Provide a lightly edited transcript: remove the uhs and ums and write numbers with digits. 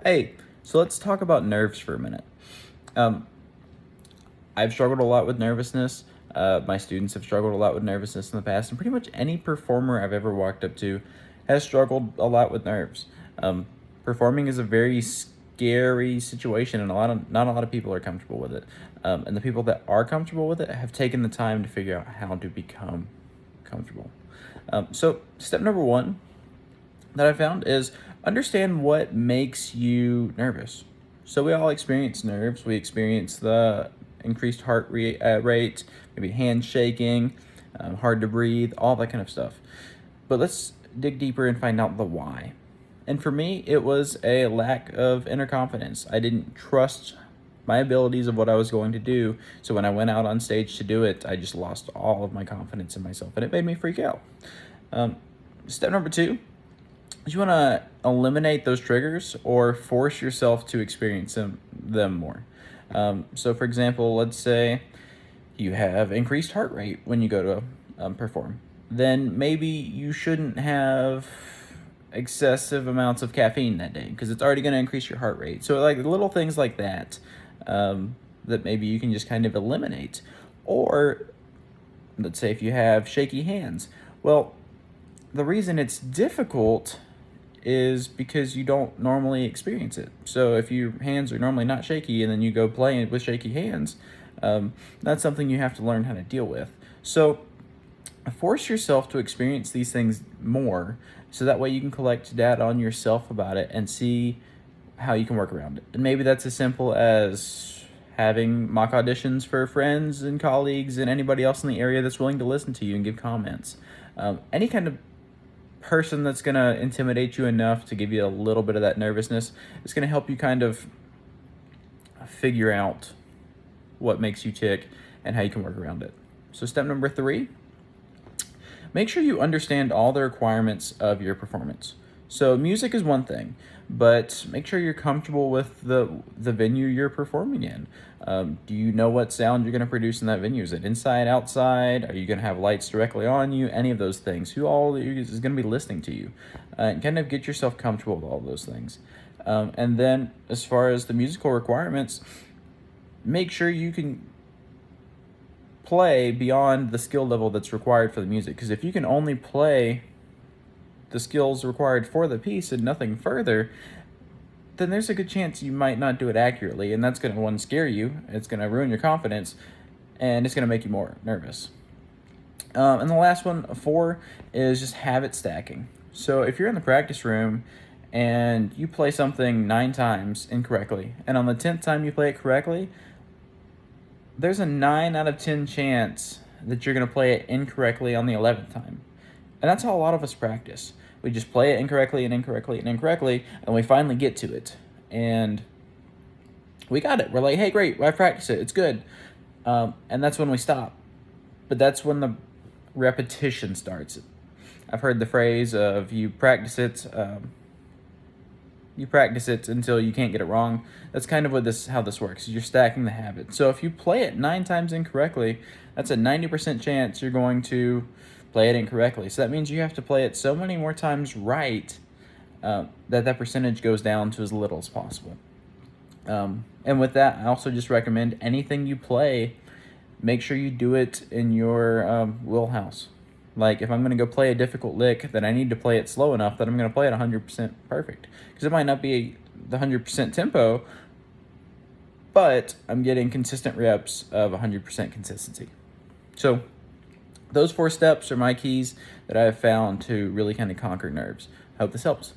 Hey, so let's talk about nerves for a minute. Um, I've struggled a lot with nervousness. My students have struggled a lot with nervousness in the past, and pretty much any performer I've ever walked up to has struggled a lot with nerves. Um, Performing is a very scary situation, and not a lot of people are comfortable with it. And the people that are comfortable with it have taken the time to figure out how to become comfortable. So, step number one that I found is understand what makes you nervous. So we all experience nerves. We experience the increased rate, maybe hand shaking, hard to breathe, all that kind of stuff. But let's dig deeper and find out the why. And for me, it was a lack of inner confidence. I didn't trust my abilities of what I was going to do. So when I went out on stage to do it, I just lost all of my confidence in myself, and it made me freak out. Um, Step number two, you want to eliminate those triggers or force yourself to experience them more. So, for example, let's say you have increased heart rate when you go to perform. Then maybe you shouldn't have excessive amounts of caffeine that day because it's already going to increase your heart rate. So, like little things like that, that maybe you can just kind of eliminate. Or, let's say if you have shaky hands. Well, the reason it's difficult is because you don't normally experience it. So if your hands are normally not shaky and then you go play with shaky hands, that's something you have to learn how to deal with. So force yourself to experience these things more so that way you can collect data on yourself about it and see how you can work around it. And maybe that's as simple as having mock auditions for friends and colleagues and anybody else in the area that's willing to listen to you and give comments. Any kind of person that's going to intimidate you enough to give you a little bit of that nervousness is going to help you kind of figure out what makes you tick and how you can work around it. So step number three, make sure you understand all the requirements of your performance. So music is one thing, but make sure you're comfortable with the venue you're performing in. Do you know what sound you're going to produce in that venue? Is it inside, outside? Are you going to have lights directly on you? Any of those things. Who all is going to be listening to you? And kind of get yourself comfortable with all those things. And then as far as the musical requirements, make sure you can play beyond the skill level that's required for the music. Because if you can only play the skills required for the piece and nothing further, then there's a good chance you might not do it accurately, and that's going to, one, scare you, it's going to ruin your confidence, and it's going to make you more nervous. And the last one, four, is just habit stacking. So if you're in the practice room and you play something 9 times incorrectly, and on the 10th time you play it correctly, there's a 9 out of 10 chance that you're going to play it incorrectly on the 11th time. And that's how a lot of us practice. We just play it incorrectly and incorrectly and incorrectly, and we finally get to it. And we got it. We're like, hey, great, I practiced it. It's good. And that's when we stop. But that's when the repetition starts. I've heard the phrase of you practice it until you can't get it wrong. That's kind of how this works. You're stacking the habit. So if you play it 9 times incorrectly, that's a 90% chance you're going to play it incorrectly. So that means you have to play it so many more times right that percentage goes down to as little as possible. And with that, I also just recommend anything you play, make sure you do it in your wheelhouse. Like if I'm going to go play a difficult lick, then I need to play it slow enough that I'm going to play it 100% perfect. Because it might not be the 100% tempo, but I'm getting consistent reps of 100% consistency. So those 4 steps are my keys that I have found to really kind of conquer nerves. I hope this helps.